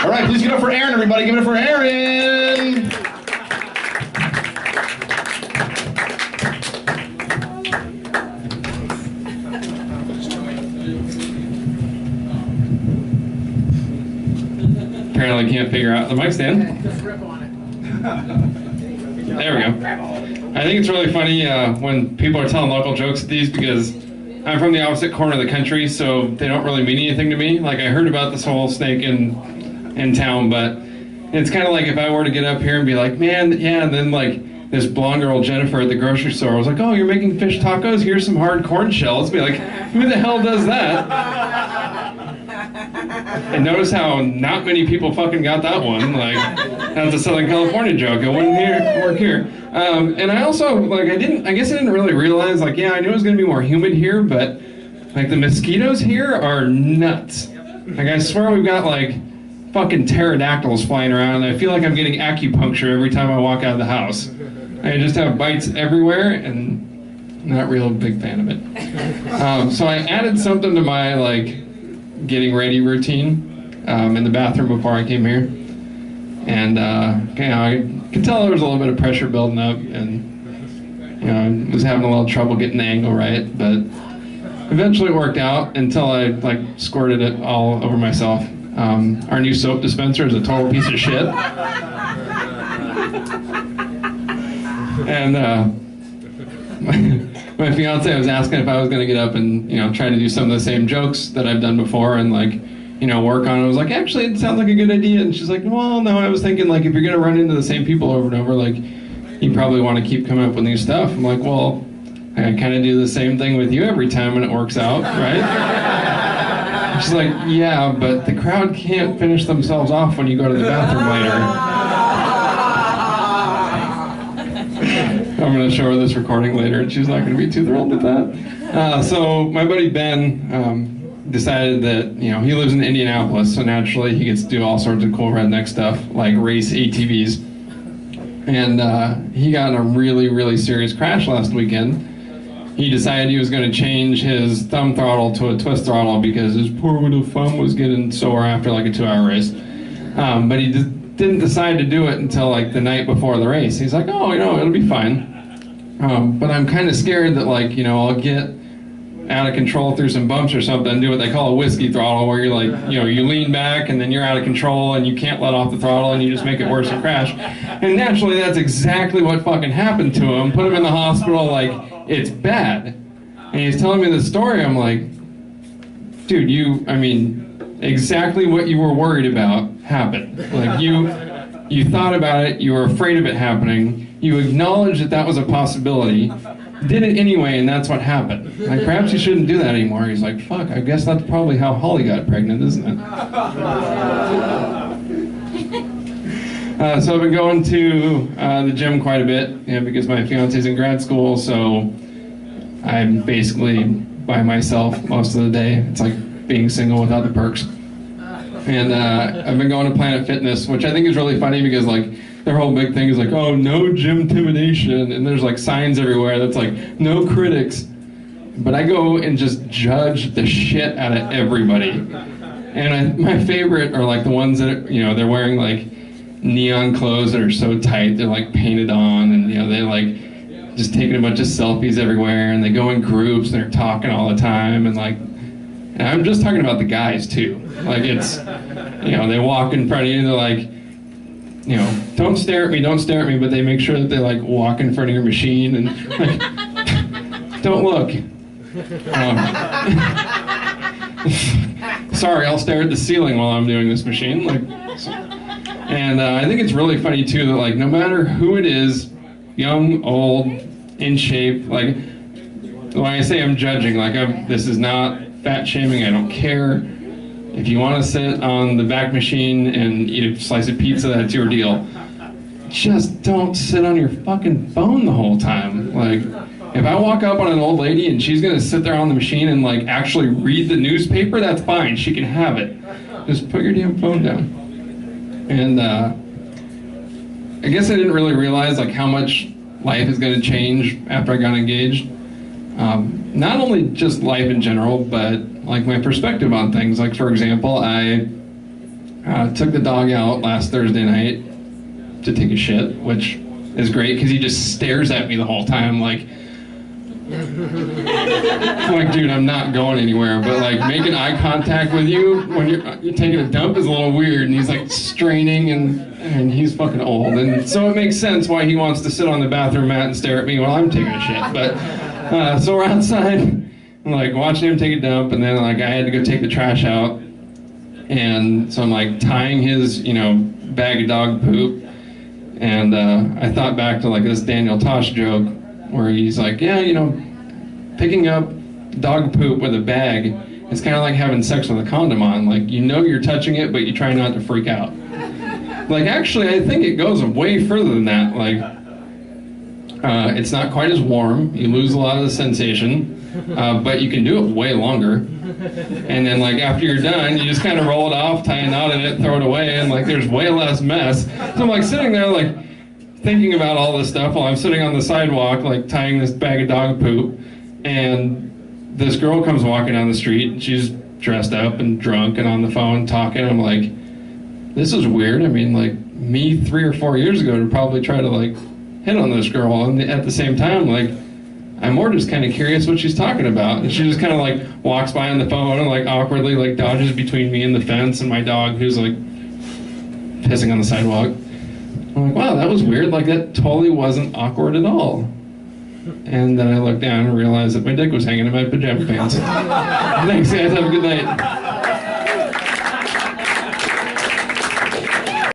All right, please give it up for Aaron, everybody. Give it up for Aaron. Apparently can't figure out the mic stand. Just rip on it. There we go. I think it's really funny when people are telling local jokes at these because I'm from the opposite corner of the country, so they don't really mean anything to me. Like, I heard about this whole snake in town, but it's kind of like if I were to get up here and be like, man, yeah, and then like this blonde girl Jennifer at the grocery store was like, oh, you're making fish tacos? Here's some hard corn shells. Be like, who the hell does that? And notice how not many people fucking got that one. Like, that's a Southern California joke. It wouldn't work here. And I also, like, I guess I didn't really realize, like, yeah, I knew it was going to be more humid here, but, like, the mosquitoes here are nuts. Like, I swear we've got, like, fucking pterodactyls flying around, and I feel like I'm getting acupuncture every time I walk out of the house. I just have bites everywhere, and not real big fan of it. So I added something to my, like, getting ready routine in the bathroom before I came here. And, you know, I could tell there was a little bit of pressure building up, and, you know, I was having a little trouble getting the angle right, but eventually it worked out until I, like, squirted it all over myself. Our new soap dispenser is a total piece of shit. And, my fiance was asking if I was going to get up and, you know, try to do some of the same jokes that I've done before and, like, you know, work on it. I was like, actually, it sounds like a good idea. And she's like, well, no, I was thinking, like, if you're going to run into the same people over and over, like, you probably want to keep coming up with new stuff. I'm like, well, I kind of do the same thing with you every time and it works out, right? She's like, yeah, but the crowd can't finish themselves off when you go to the bathroom later. I'm going to show her this recording later, and she's not going to be too thrilled with that. So my buddy Ben decided that, you know, he lives in Indianapolis, so naturally he gets to do all sorts of cool redneck stuff, like race ATVs. And he got in a really, really serious crash last weekend. He decided he was going to change his thumb throttle to a twist throttle because his poor little thumb was getting sore after like a 2-hour race. But he didn't decide to do it until like the night before the race. He's like, oh, you know, it'll be fine. But I'm kind of scared that, like, you know, I'll get out of control through some bumps or something and do what they call a whiskey throttle, where you're like, you know, you lean back and then you're out of control and you can't let off the throttle and you just make it worse and crash. And naturally, that's exactly what fucking happened to him. Put him in the hospital, like, it's bad. And he's telling me this story. I'm like, dude, I mean, exactly what you were worried about happened. Like, you thought about it, you were afraid of it happening, you acknowledged that that was a possibility, did it anyway, and that's what happened. Like, perhaps you shouldn't do that anymore. He's like, fuck, I guess that's probably how Holly got pregnant, isn't it? So I've been going to the gym quite a bit, you know, because my fiance's in grad school, so I'm basically by myself most of the day. It's like being single without the perks. And I've been going to Planet Fitness, which I think is really funny because, like, their whole big thing is like, oh, no gym-timidation, and there's like signs everywhere that's like, no critics. But I go and just judge the shit out of everybody. And my favorite are like the ones that, you know, they're wearing like neon clothes that are so tight, they're like painted on, and, you know, they like just taking a bunch of selfies everywhere, and they go in groups and they're talking all the time, and like, and I'm just talking about the guys too. Like, it's, you know, they walk in front of you and they're like, you know, don't stare at me, but they make sure that they like walk in front of your machine and like, don't look. Sorry, I'll stare at the ceiling while I'm doing this machine. Like, and I think it's really funny too that, like, no matter who it is, young, old, in shape, like, when I say I'm judging, like, this is not fat shaming, I don't care. If you want to sit on the back machine and eat a slice of pizza, that's your deal. Just don't sit on your fucking phone the whole time. Like, if I walk up on an old lady and she's going to sit there on the machine and, like, actually read the newspaper, that's fine. She can have it. Just put your damn phone down. And I guess I didn't really realize, like, how much life is going to change after I got engaged. Not only just life in general, but like my perspective on things. Like, for example, I Took the dog out last Thursday night to take a shit, which is great because he just stares at me the whole time, like, I'm like, dude, I'm not going anywhere. But like making eye contact with you when you're taking a dump is a little weird. And he's like straining, and he's fucking old, and so it makes sense why he wants to sit on the bathroom mat and stare at me while I'm taking a shit. But so we're outside, I'm like watching him take a dump, and then like I had to go take the trash out, and so I'm like tying his bag of dog poop, and I thought back to like this Daniel Tosh joke where he's like, yeah, picking up dog poop with a bag is kind of like having sex with a condom on. Like, you're touching it, but you try not to freak out. Like, actually, I think it goes way further than that. Like, it's not quite as warm. You lose a lot of the sensation, but you can do it way longer. And then, like, after you're done, you just kind of roll it off, tie a knot in it, throw it away, and, like, there's way less mess. So I'm, like, sitting there, like, thinking about all this stuff while I'm sitting on the sidewalk, like tying this bag of dog poop, and this girl comes walking down the street, and she's dressed up and drunk and on the phone talking. I'm like, this is weird. I mean, like, me 3 or 4 years ago to probably try to like hit on this girl, and at the same time, like, I'm more just kind of curious what she's talking about. And she just kind of like walks by on the phone and like awkwardly like dodges between me and the fence and my dog, who's like pissing on the sidewalk. I'm like, wow, that was weird. Like, that totally wasn't awkward at all. And then I looked down and realized that my dick was hanging in my pajama pants. Thanks, guys. Have a good night.